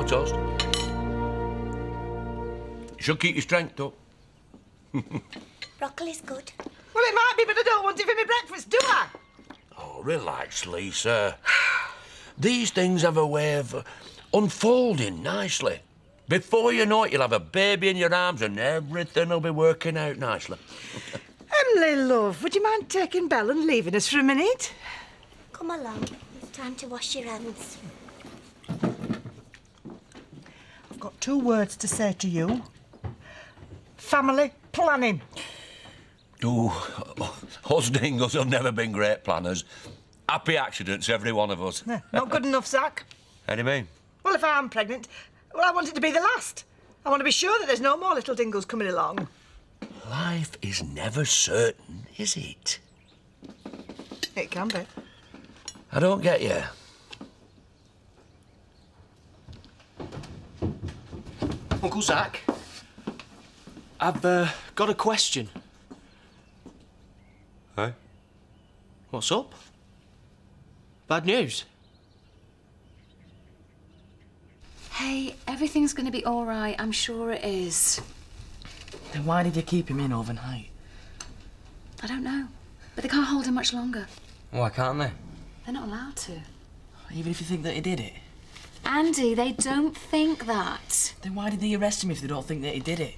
toast. Should keep your strength up. Broccoli's good. Well, it might be, but I don't want it for my breakfast, do I? Oh, relax, Lisa. These things have a way of unfolding nicely. Before you know it, you'll have a baby in your arms and everything will be working out nicely. Emily, love, would you mind taking Belle and leaving us for a minute? Come along. It's time to wash your hands. I've got 2 words to say to you. Family planning. Us Dingles have never been great planners. Happy accidents, every one of us. Not good enough, Zach. How do you mean? Well, if I'm pregnant, well, I want it to be the last. I want to be sure that there's no more little Dingles coming along. Life is never certain, is it? It can be. I don't get you. Uncle Zach, I've got a question. Hey? What's up? Bad news? Hey, everything's going to be all right. I'm sure it is. Then why did you keep him in overnight? I don't know. But they can't hold him much longer. Why can't they? They're not allowed to. Even if you think that he did it? Andy, they don't think that. Then why did they arrest him if they don't think that he did it?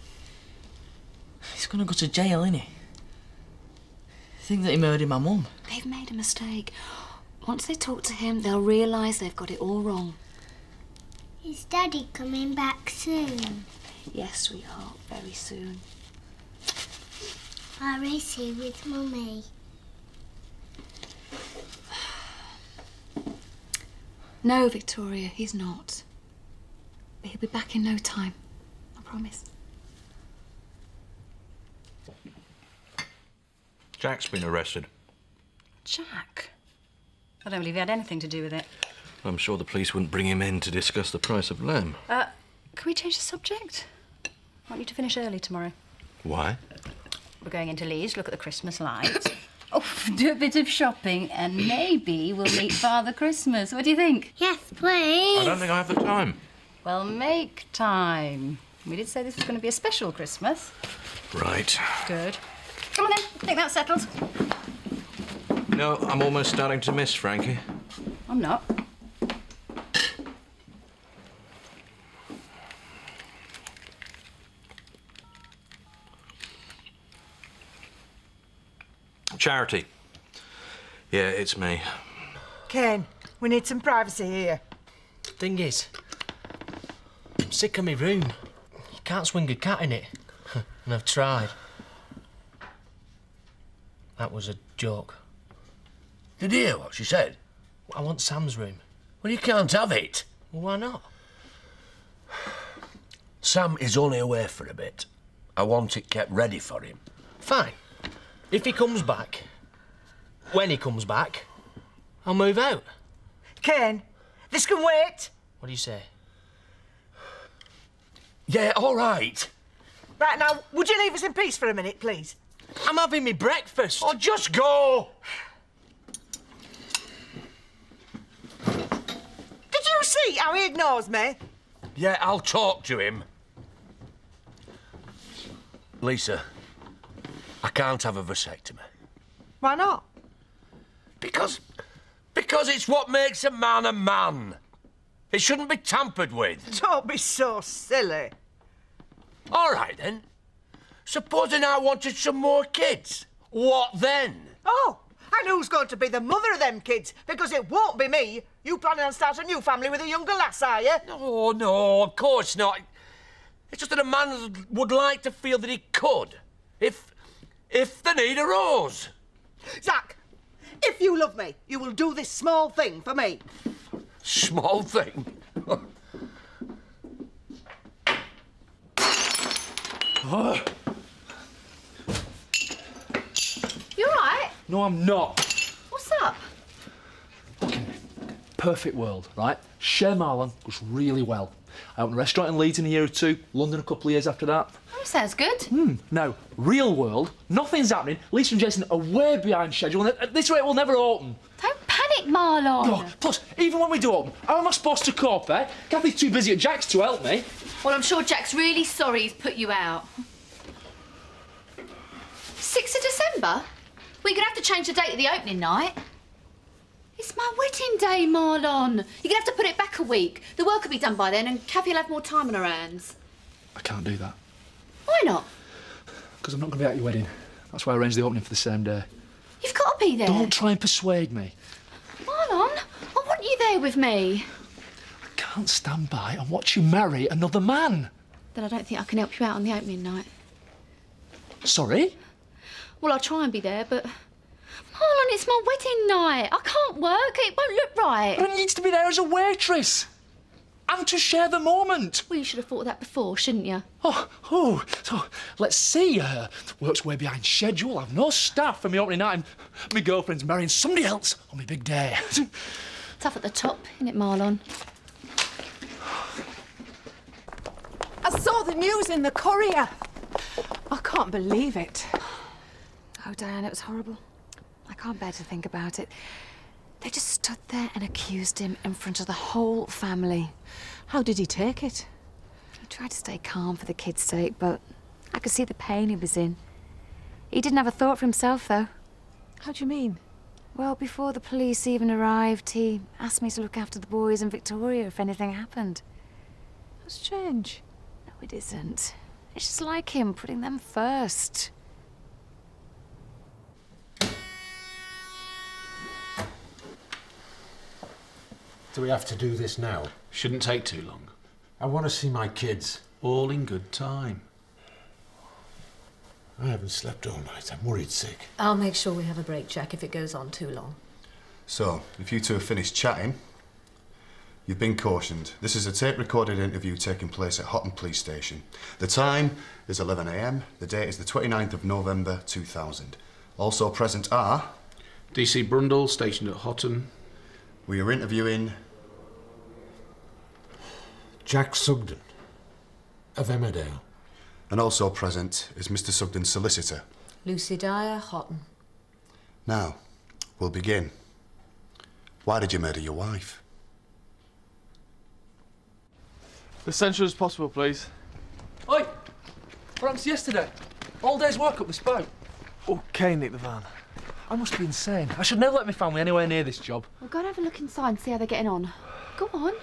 He's gonna go to jail, innit? Think that he murdered my mum. They've made a mistake. Once they talk to him, they'll realise they've got it all wrong. Is Daddy coming back soon? Yes, sweetheart, very soon. Or is he with Mummy? No, Victoria, he's not. But he'll be back in no time. I promise. Jack's been arrested. Jack? I don't believe he had anything to do with it. I'm sure the police wouldn't bring him in to discuss the price of lamb. Can we change the subject? I want you to finish early tomorrow. Why? We're going into Leeds, look at the Christmas lights. Oh, do a bit of shopping and maybe we'll meet Father Christmas. What do you think? Yes, please. I don't think I have the time. Well, make time. We did say this was going to be a special Christmas. Right. Good. Come on then, I think that's settled. No, I'm almost starting to miss Frankie. I'm not. Charity. Yeah, it's me. Kane, we need some privacy here. Thing is, I'm sick of my room. You can't swing a cat in it. And I've tried. That was a joke. Did you hear what she said? I want Sam's room. Well, you can't have it. Well, why not? Sam is only away for a bit. I want it kept ready for him. Fine. If he comes back, when he comes back, I'll move out. Kane, this can wait. What do you say? Yeah, all right. Right, now, would you leave us in peace for a minute, please? I'm having me breakfast. Oh, just go. Did you see how he ignores me? Yeah, I'll talk to him. Lisa, I can't have a vasectomy. Why not? Because it's what makes a man. It shouldn't be tampered with. Don't be so silly. All right, then. Supposing I wanted some more kids. What then? Oh, and who's going to be the mother of them kids? Because it won't be me. You planning on starting a new family with a younger lass, are you? No, of course not. It's just that a man would like to feel that he could, if the need arose. Zach, if you love me, you will do this small thing for me. Small thing? You all right? No, I'm not. What's up? Perfect world, right? Share Marlon goes really well. I opened a restaurant in Leeds in a year or two, London a couple of years after that. Oh, sounds good. Now, real world, nothing's happening. Lisa and Jason are way behind schedule, and at this rate, we'll never open. Don't panic, it, Marlon. Oh, plus, even when we do open, how am I supposed to cope, eh? Kathy's too busy at Jack's to help me. Well, I'm sure Jack's really sorry he's put you out. 6th of December? We're going to have to change the date of the opening night. It's my wedding day, Marlon. You're going to have to put it back a week. The work will be done by then and Kathy will have more time on her hands. I can't do that. Why not? Because I'm not going to be at your wedding. That's why I arranged the opening for the same day. You've got to be there. Don't try and persuade me. Marlon, I want you there with me. I can't stand by and watch you marry another man. Then I don't think I can help you out on the opening night. Sorry? Well, I'll try and be there, but... Marlon, it's my wedding night. I can't work. It won't look right. But I need to be there as a waitress. And to share the moment. Well, you should have thought of that before, shouldn't you? So let's see. Work's way behind schedule. I've no staff for my opening night and my girlfriend's marrying somebody else on my big day. Tough at the top, isn't it, Marlon? I saw the news in the Courier. I can't believe it. Oh, Diane, it was horrible. I can't bear to think about it. They just stood there and accused him in front of the whole family. How did he take it? He tried to stay calm for the kids' sake, but I could see the pain he was in. He didn't have a thought for himself, though. How do you mean? Well, before the police even arrived, he asked me to look after the boys and Victoria if anything happened. That's strange. No, it isn't. It's just like him, putting them first. Do we have to do this now? Shouldn't take too long. I want to see my kids. All in good time. I haven't slept all night. I'm worried sick. I'll make sure we have a break, Jack, if it goes on too long. So, if you two have finished chatting, you've been cautioned. This is a tape-recorded interview taking place at Hotton Police Station. The time is 11 a.m. The date is the 29th of November 2000. Also present are... DC Brundle, stationed at Hotton. We are interviewing... Jack Sugden of Emmerdale. And also present is Mr. Sugden's solicitor. Lucy Dyer, Hotton. Now, we'll begin. Why did you murder your wife? As central as possible, please. Oi! What happened to yesterday? All day's work up the spout. Okay, Nick the van. I must be insane. I should never let my family anywhere near this job. We'll go and have a look inside and see how they're getting on. Go on.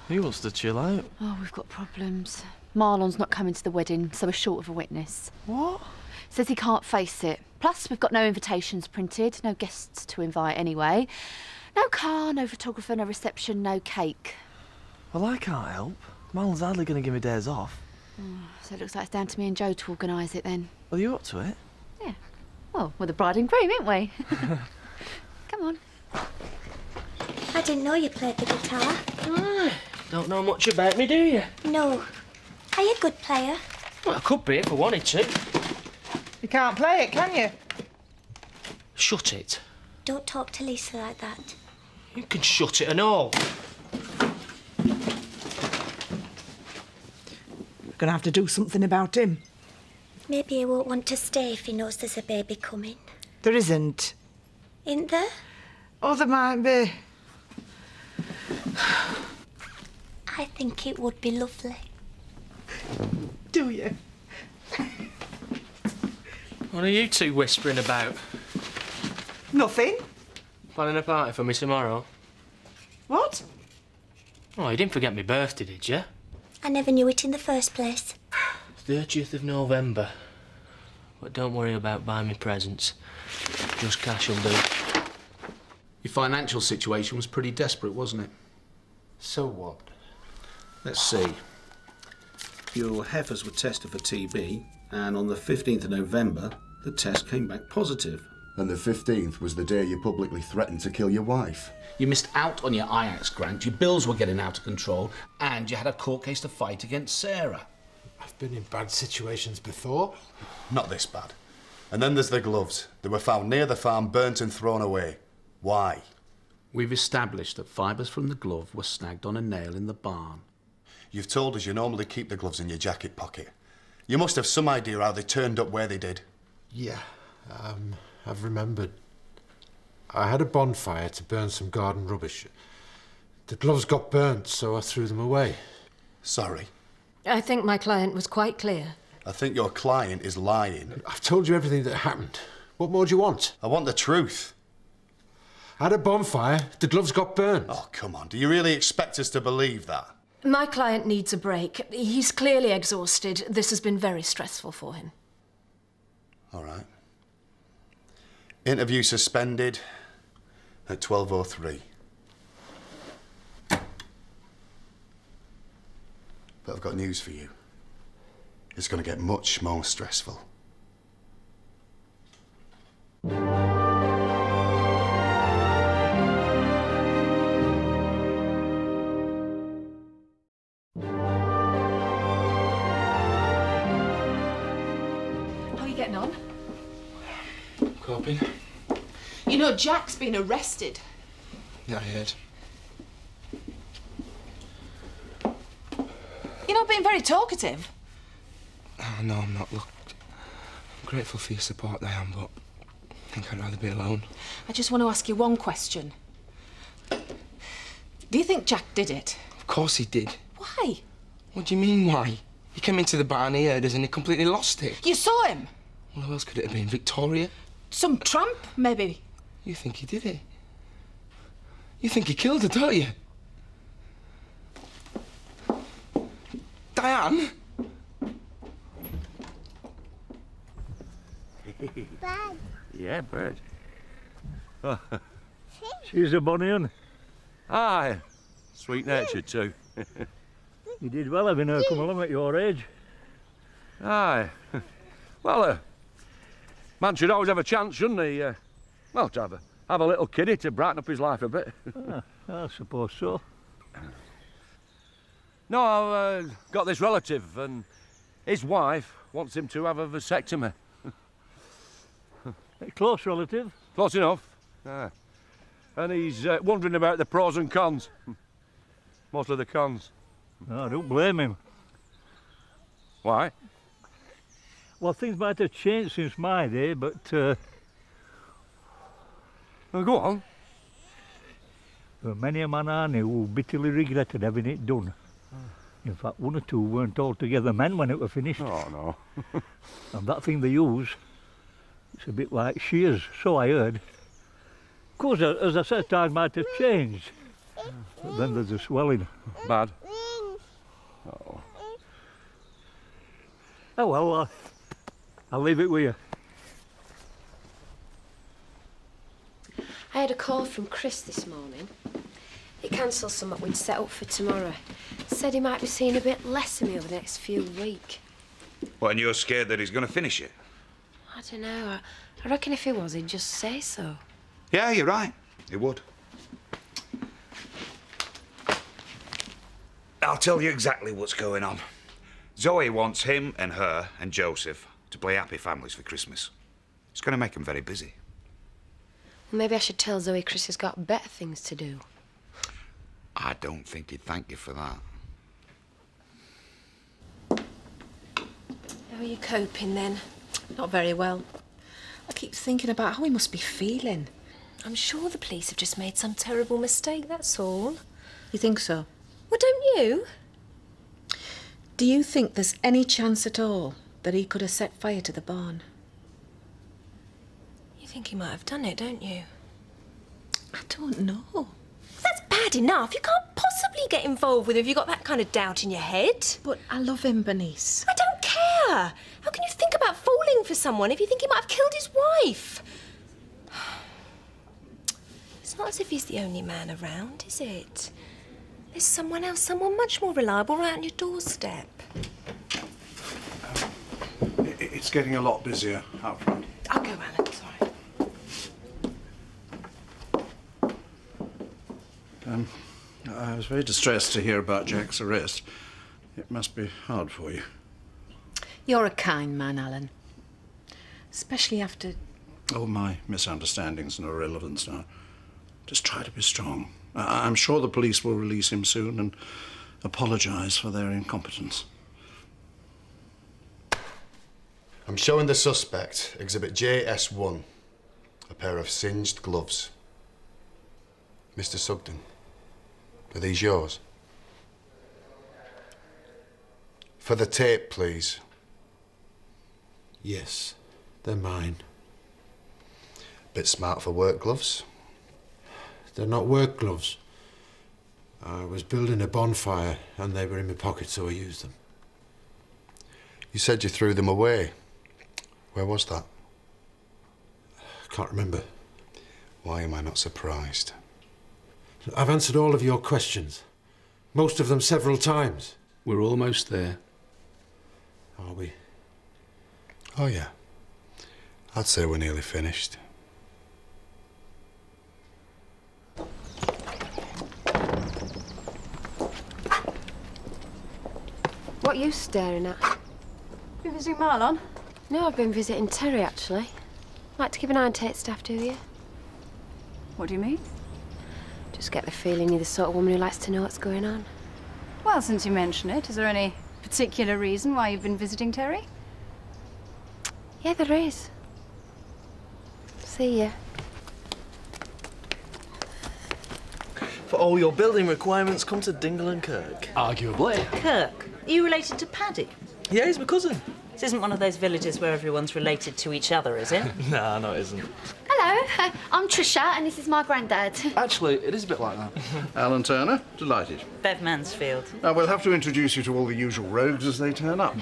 He wants to chill out. Oh, we've got problems. Marlon's not coming to the wedding, so we're short of a witness. What? Says he can't face it. Plus, we've got no invitations printed, no guests to invite anyway. No car, no photographer, no reception, no cake. Well, I can't help. Marlon's hardly going to give me days off. So it looks like it's down to me and Joe to organise it then. Well, you up to it? Yeah. Well, we're the bride and groom, ain't we? Come on. I didn't know you played the guitar. Don't know much about me, do you? No. Are you a good player? Well, I could be if I wanted to. You can't play it, can you? Shut it. Don't talk to Lisa like that. You can shut it and all. We're going to have to do something about him. Maybe he won't want to stay if he knows there's a baby coming. There isn't. Isn't there? Oh, there might be. I think it would be lovely. Do you? What are you two whispering about? Nothing. Planning a party for me tomorrow? What? Oh, you didn't forget my birthday, did you? I never knew it in the first place. 30th of November. But don't worry about buying me presents. Just cash will do. Your financial situation was pretty desperate, wasn't it? So what? Let's see. Your heifers were tested for TB, and on the 15th of November, the test came back positive. And the 15th was the day you publicly threatened to kill your wife. You missed out on your IAX grant, your bills were getting out of control, and you had a court case to fight against Sarah. I've been in bad situations before. Not this bad. And then there's the gloves. They were found near the farm, burnt and thrown away. Why? We've established that fibres from the glove were snagged on a nail in the barn. You've told us you normally keep the gloves in your jacket pocket. You must have some idea how they turned up where they did. Yeah, I've remembered. I had a bonfire to burn some garden rubbish. The gloves got burnt, so I threw them away. Sorry. I think my client was quite clear. I think your client is lying. I've told you everything that happened. What more do you want? I want the truth. I had a bonfire. The gloves got burnt. Oh, come on. Do you really expect us to believe that? My client needs a break. He's clearly exhausted. This has been very stressful for him. All right. Interview suspended at 12:03. But I've got news for you. It's going to get much more stressful. How are you getting on? Coping. You know, Jack's been arrested. Yeah, I heard. You're not being very talkative. Oh, no, I'm not. Look, I'm grateful for your support, I am, but I think I'd rather be alone. I just want to ask you one question. Do you think Jack did it? Of course he did. Why? What do you mean, why? He came into the bar and he heard us and he completely lost it. You saw him? Well, who else could it have been? Victoria? Some tramp, maybe. You think he did it? You think he killed her, don't you? Diane? Bad. Yeah, bird. She's a bonny un. Aye. Sweet-natured, too. You did well having her come along at your age. Aye. Well, man should always have a chance, shouldn't he? Well, to have a little kiddie to brighten up his life a bit. I suppose so. No, I've got this relative, and his wife wants him to have a vasectomy. A close relative? Close enough. Aye. And he's wondering about the pros and cons. Mostly the cons. No, I don't blame him. Why? Well, things might have changed since my day, but... Well, go on. There were many a man I knew who bitterly regretted having it done. In fact, one or two weren't altogether men when it was finished. Oh, no. And that thing they use, it's a bit like shears, so I heard. Of course, as I said, times might have changed. But then there's a swelling. Bad. Oh. Oh, well, I'll leave it with you. I had a call from Chris this morning. He cancelled something we'd set up for tomorrow. Said he might be seeing a bit less of me over the next few weeks. Well, and you're scared that he's going to finish it? I don't know. I reckon if he was, he'd just say so. Yeah, you're right. He would. I'll tell you exactly what's going on. Zoe wants him and her and Joseph to play happy families for Christmas. It's going to make them very busy. Well, maybe I should tell Zoe Chris has got better things to do. I don't think he'd thank you for that. How are you coping then? Not very well. I keep thinking about how he must be feeling. I'm sure the police have just made some terrible mistake, that's all. You think so? Well, don't you? Do you think there's any chance at all that he could have set fire to the barn? You think he might have done it, don't you? I don't know. That's bad enough. You can't possibly get involved with him if you've got that kind of doubt in your head. But I love him, Bernice. I don't care. How can you think about falling for someone if you think he might have killed his wife? It's not as if he's the only man around, is it? There's someone else, someone much more reliable right on your doorstep. It's getting a lot busier out front. I'll go, Alan, sorry. I was very distressed to hear about Jack's arrest. It must be hard for you. You're a kind man, Alan. Especially after... Oh, my misunderstandings are no relevance now. Just try to be strong. I'm sure the police will release him soon and apologise for their incompetence. I'm showing the suspect Exhibit JS1, a pair of singed gloves. Mr. Sugden, are these yours? For the tape, please. Yes, they're mine. Bit smart for work gloves. They're not work gloves. I was building a bonfire and they were in my pocket, so I used them. You said you threw them away. Where was that? Can't remember. Why am I not surprised? I've answered all of your questions. Most of them several times. We're almost there. Are we? Oh, yeah. I'd say we're nearly finished. What are you staring at? You visiting Marlon? No, I've been visiting Terry, actually. Like to keep an eye on Tate's staff, do you? What do you mean? Just get the feeling you're the sort of woman who likes to know what's going on. Well, since you mention it, is there any particular reason why you've been visiting Terry? Yeah, there is. See ya. For all your building requirements, come to Dingle and Kirk. Arguably. Kirk, are you related to Paddy? Yeah, he's my cousin. This isn't one of those villages where everyone's related to each other, is it? Nah, no, it isn't. Hello, I'm Trisha, and this is my granddad. Actually, it is a bit like that. Alan Turner, delighted. Bev Mansfield. We'll have to introduce you to all the usual rogues as they turn up.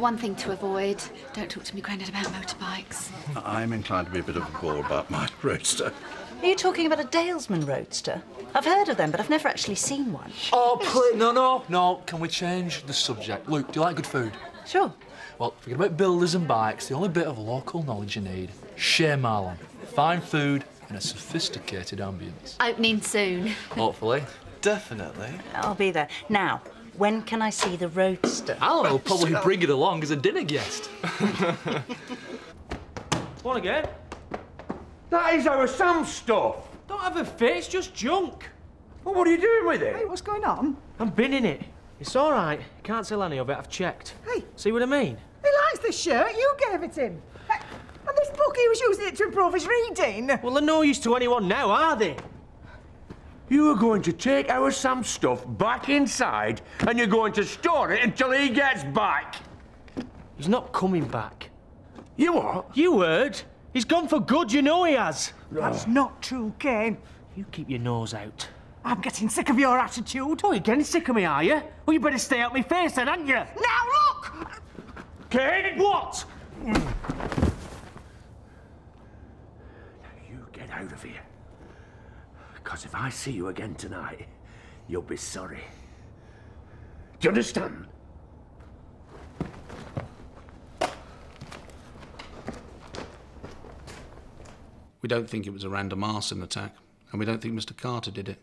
One thing to avoid, don't talk to me granddad about motorbikes. I'm inclined to be a bit of a bore about my roadster. Are you talking about a Dalesman roadster? I've heard of them, but I've never actually seen one. Oh, please, no. Can we change the subject? Luke, do you like good food? Sure. Well, forget about builders and bikes. The only bit of local knowledge you need. Shea Marlon. Fine food in a sophisticated ambience. Opening soon. Hopefully. Definitely. I'll be there. Now, when can I see the roadster? Alan will probably bring it along as a dinner guest. What again? That is our Sam stuff. Don't have a fit, it's just junk. Well, what are you doing with it? Hey, what's going on? I'm binning it. It's all right. Can't sell any of it, I've checked. Hey. See what I mean? He likes this shirt. You gave it him. Hey, and this book, he was using it to improve his reading. Well, they're no use to anyone now, are they? You are going to take our Sam stuff back inside and you're going to store it until he gets back. He's not coming back. You what? You heard. He's gone for good, you know he has. That's not true, Kane. You keep your nose out. I'm getting sick of your attitude. Oh, you're getting sick of me, are you? Well, you better stay out my face then, aren't you? Now, look! Kane, what? Now, you get out of here. Because if I see you again tonight, you'll be sorry. Do you understand? We don't think it was a random arson attack, and we don't think Mr. Carter did it.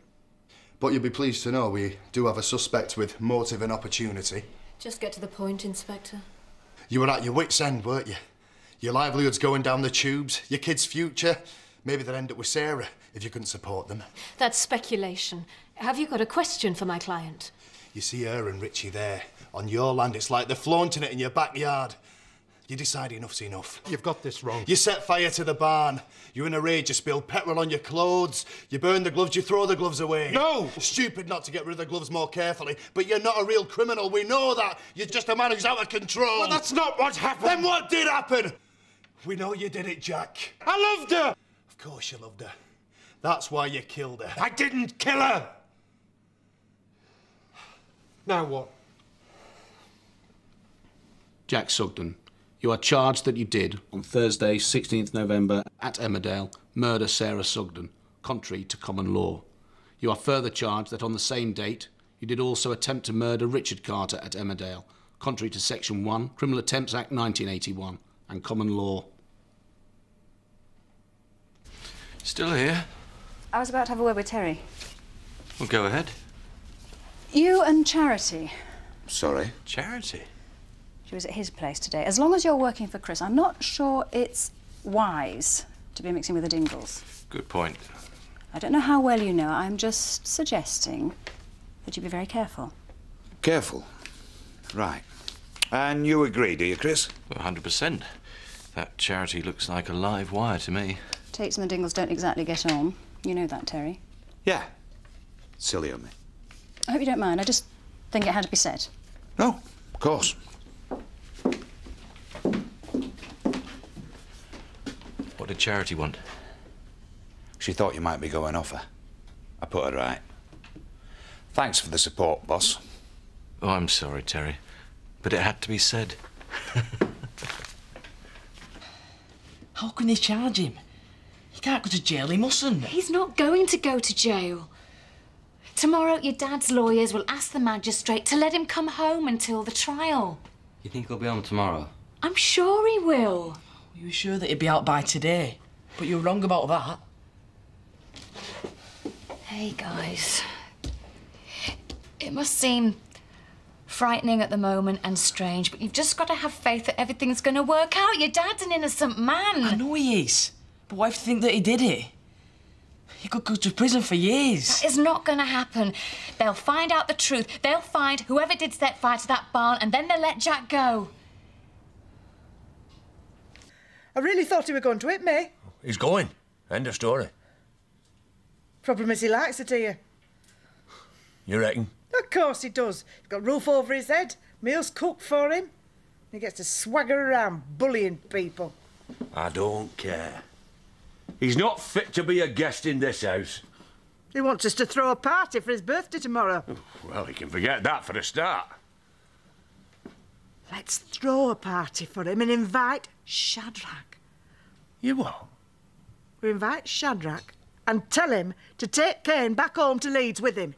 But you'll be pleased to know we do have a suspect with motive and opportunity. Just get to the point, Inspector. You were at your wit's end, weren't you? Your livelihood's going down the tubes, your kids' future. Maybe they'd end up with Sarah if you couldn't support them. That's speculation. Have you got a question for my client? You see her and Richie there. On your land, it's like they're flaunting it in your backyard. You decide enough's enough. You've got this wrong. You set fire to the barn. You're in a rage, you spill petrol on your clothes. You burn the gloves, you throw the gloves away. No! Stupid not to get rid of the gloves more carefully, but you're not a real criminal, we know that. You're just a man who's out of control. Well, that's not what happened. Then what did happen? We know you did it, Jack. I loved her! Of course you loved her. That's why you killed her. I didn't kill her! Now what? Jack Sugden, you are charged that you did, on Thursday, 16th November, at Emmerdale, murder Sarah Sugden, contrary to common law. You are further charged that on the same date, you did also attempt to murder Richard Carter at Emmerdale, contrary to Section 1, Criminal Attempts Act 1981, and common law. Still here? I was about to have a word with Terry. Well, go ahead. You and Charity. Sorry? Charity? She was at his place today. As long as you're working for Chris, I'm not sure it's wise to be mixing with the Dingles. Good point. I don't know how well you know. I'm just suggesting that you be very careful. Careful. Right. And you agree, do you, Chris? 100%. That Charity looks like a live wire to me. Tates and the Dingles don't exactly get on. You know that, Terry. Yeah, Silly of me. I hope you don't mind. I just think it had to be said. No, of course. What did Charity want? She thought you might be going off her. I put her right. Thanks for the support, boss. Oh, I'm sorry, Terry. But it had to be said. How can they charge him? He can't go to jail, he mustn't. He's not going to go to jail. Tomorrow, your dad's lawyers will ask the magistrate to let him come home until the trial. You think he'll be home tomorrow? I'm sure he will. You were sure that he'd be out by today, but you were wrong about that. Hey, guys. It must seem frightening at the moment and strange, but you've just got to have faith that everything's going to work out. Your dad's an innocent man. I know he is, but why do you think that he did it? He could go to prison for years. That is not going to happen. They'll find out the truth. They'll find whoever did set fire to that barn, and then they'll let Jack go. I really thought he were going to hit me. He's going. End of story. Problem is he likes it here. You reckon? Of course he does. He's got a roof over his head, meals cooked for him. He gets to swagger around bullying people. I don't care. He's not fit to be a guest in this house. He wants us to throw a party for his birthday tomorrow. Well, he can forget that for a start. Let's throw a party for him and invite Shadrach. You what? We invite Shadrach and tell him to take Cain back home to Leeds with him.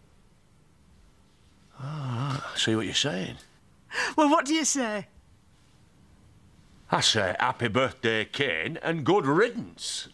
Ah, I see what you're saying. Well, what do you say? I say happy birthday, Cain, and good riddance.